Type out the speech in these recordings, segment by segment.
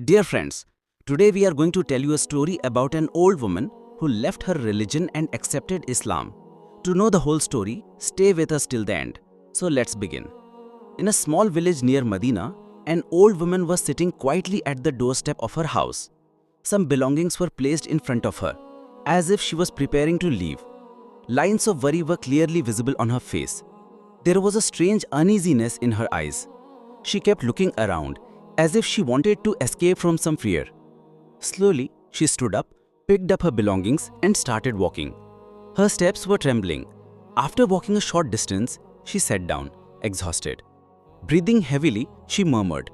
Dear friends, today we are going to tell you a story about an old woman who left her religion and accepted Islam. To know the whole story, stay with us till the end. So let's begin. In a small village near Madinah, an old woman was sitting quietly at the doorstep of her house. Some belongings were placed in front of her, as if she was preparing to leave. Lines of worry were clearly visible on her face. There was a strange uneasiness in her eyes. She kept looking around, as if she wanted to escape from some fear. Slowly, she stood up, picked up her belongings, and started walking. Her steps were trembling. After walking a short distance, she sat down, exhausted. Breathing heavily, she murmured,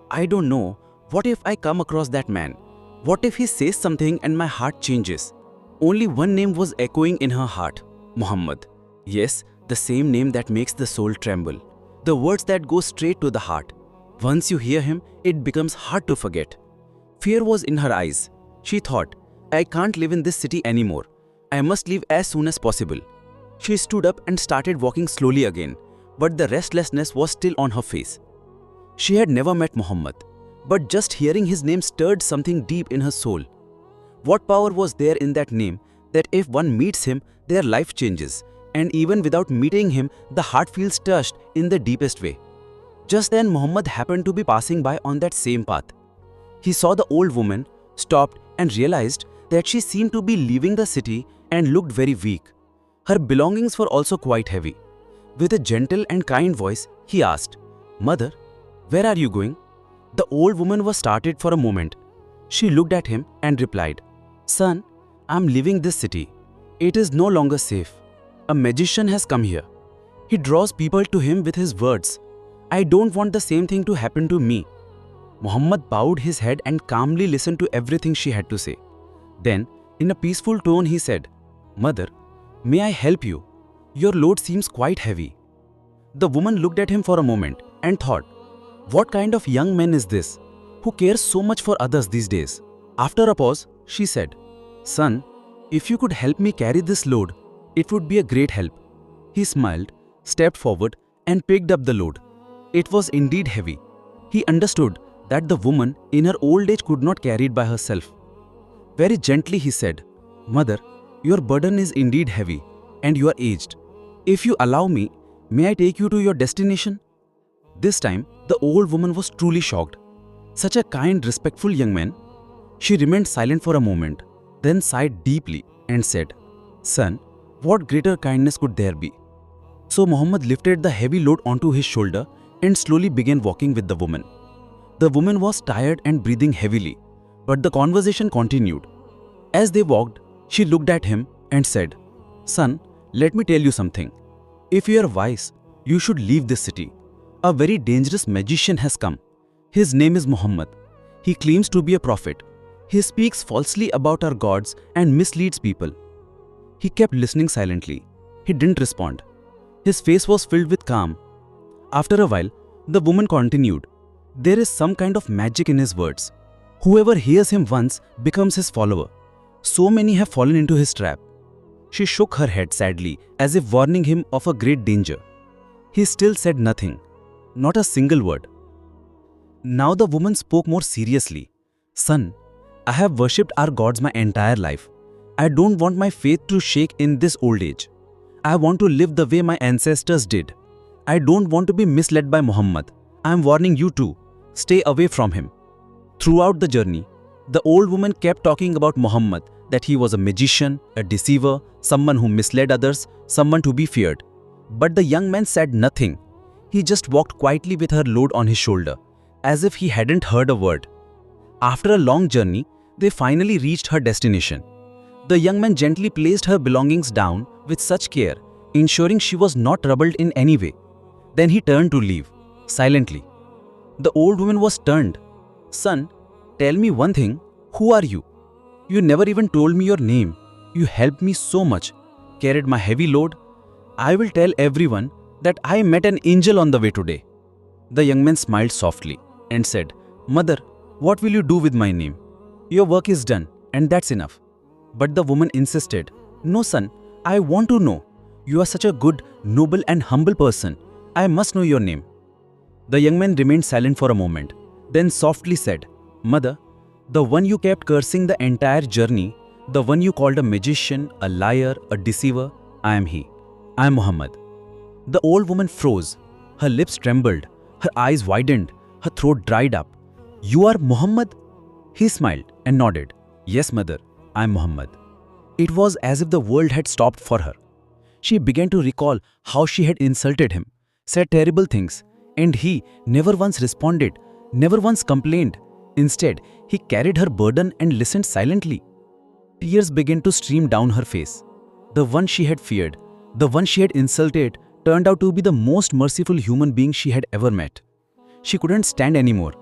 "I don't know. What if I come across that man? What if he says something and my heart changes?" Only one name was echoing in her heart: Muhammad. Yes, the same name that makes the soul tremble. The words that go straight to the heart. Once you hear him, it becomes hard to forget. Fear was in her eyes. She thought, "I can't live in this city anymore. I must leave as soon as possible." She stood up and started walking slowly again, but the restlessness was still on her face. She had never met Muhammad, but just hearing his name stirred something deep in her soul. What power was there in that name that if one meets him, their life changes, and even without meeting him, the heart feels touched in the deepest way? Just then, Muhammad happened to be passing by on that same path. He saw the old woman, stopped, and realized that she seemed to be leaving the city and looked very weak. Her belongings were also quite heavy. With a gentle and kind voice, he asked, "Mother, where are you going?" The old woman was startled for a moment. She looked at him and replied, "Son, I'm leaving this city. It is no longer safe. A magician has come here. He draws people to him with his words. I don't want the same thing to happen to me." Muhammad bowed his head and calmly listened to everything she had to say. Then, in a peaceful tone, he said, "Mother, may I help you? Your load seems quite heavy." The woman looked at him for a moment and thought, "What kind of young man is this, who cares so much for others these days?" After a pause, she said, "Son, if you could help me carry this load, it would be a great help." He smiled, stepped forward, and picked up the load. It was indeed heavy. He understood that the woman in her old age could not carry it by herself. Very gently he said, "Mother, your burden is indeed heavy, and you are aged. If you allow me, may I take you to your destination?" This time, the old woman was truly shocked. Such a kind, respectful young man. She remained silent for a moment, then sighed deeply and said, "Son, what greater kindness could there be?" So Muhammad lifted the heavy load onto his shoulder and slowly began walking with the woman. The woman was tired and breathing heavily, but the conversation continued. As they walked, she looked at him and said, "Son, let me tell you something. If you are wise, you should leave this city. A very dangerous magician has come. His name is Muhammad. He claims to be a prophet. He speaks falsely about our gods and misleads people." He kept listening silently. He didn't respond. His face was filled with calm. After a while, the woman continued, "There is some kind of magic in his words. Whoever hears him once becomes his follower. So many have fallen into his trap." She shook her head sadly, as if warning him of a great danger. He still said nothing, not a single word. Now the woman spoke more seriously. "Son, I have worshipped our gods my entire life. I don't want my faith to shake in this old age. I want to live the way my ancestors did. I don't want to be misled by Muhammad. I am warning you too. Stay away from him." Throughout the journey, the old woman kept talking about Muhammad, that he was a magician, a deceiver, someone who misled others, someone to be feared. But the young man said nothing. He just walked quietly with her load on his shoulder, as if he hadn't heard a word. After a long journey, they finally reached her destination. The young man gently placed her belongings down with such care, ensuring she was not troubled in any way. Then he turned to leave, silently. The old woman was stunned. "Son, tell me one thing. Who are you? You never even told me your name. You helped me so much, carried my heavy load. I will tell everyone that I met an angel on the way today." The young man smiled softly and said, "Mother, what will you do with my name? Your work is done, and that's enough." But the woman insisted, "No, son, I want to know. You are such a good, noble and humble person. I must know your name." The young man remained silent for a moment, then softly said, Mother, the one you kept cursing the entire journey, the one you called a magician, a liar, a deceiver, I am he. I am Muhammad. The old woman froze. Her lips trembled. Her eyes widened. Her throat dried up. You are Muhammad? He smiled and nodded. Yes, mother, I am Muhammad. It was as if the world had stopped for her. She began to recall how she had insulted him, said terrible things, and he never once responded, never once complained. Instead, he carried her burden and listened silently. Tears began to stream down her face. The one she had feared, the one she had insulted, turned out to be the most merciful human being she had ever met. She couldn't stand anymore.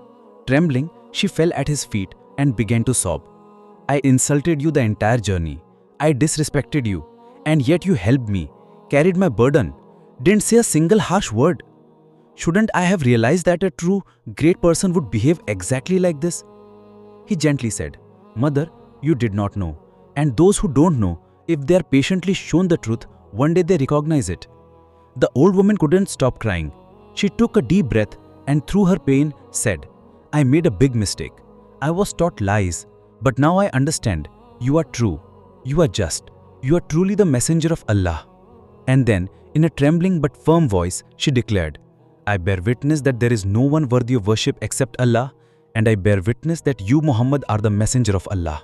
Trembling, she fell at his feet and began to sob. I insulted you the entire journey. I disrespected you, and yet you helped me, carried my burden, didn't say a single harsh word. Shouldn't I have realized that a true, great person would behave exactly like this? He gently said, Mother, you did not know. And those who don't know, if they are patiently shown the truth, one day they recognize it. The old woman couldn't stop crying. She took a deep breath and through her pain said, I made a big mistake. I was taught lies, but now I understand. You are true. You are just. You are truly the messenger of Allah. And then, in a trembling but firm voice, she declared, I bear witness that there is no one worthy of worship except Allah, and I bear witness that you, Muhammad, are the messenger of Allah.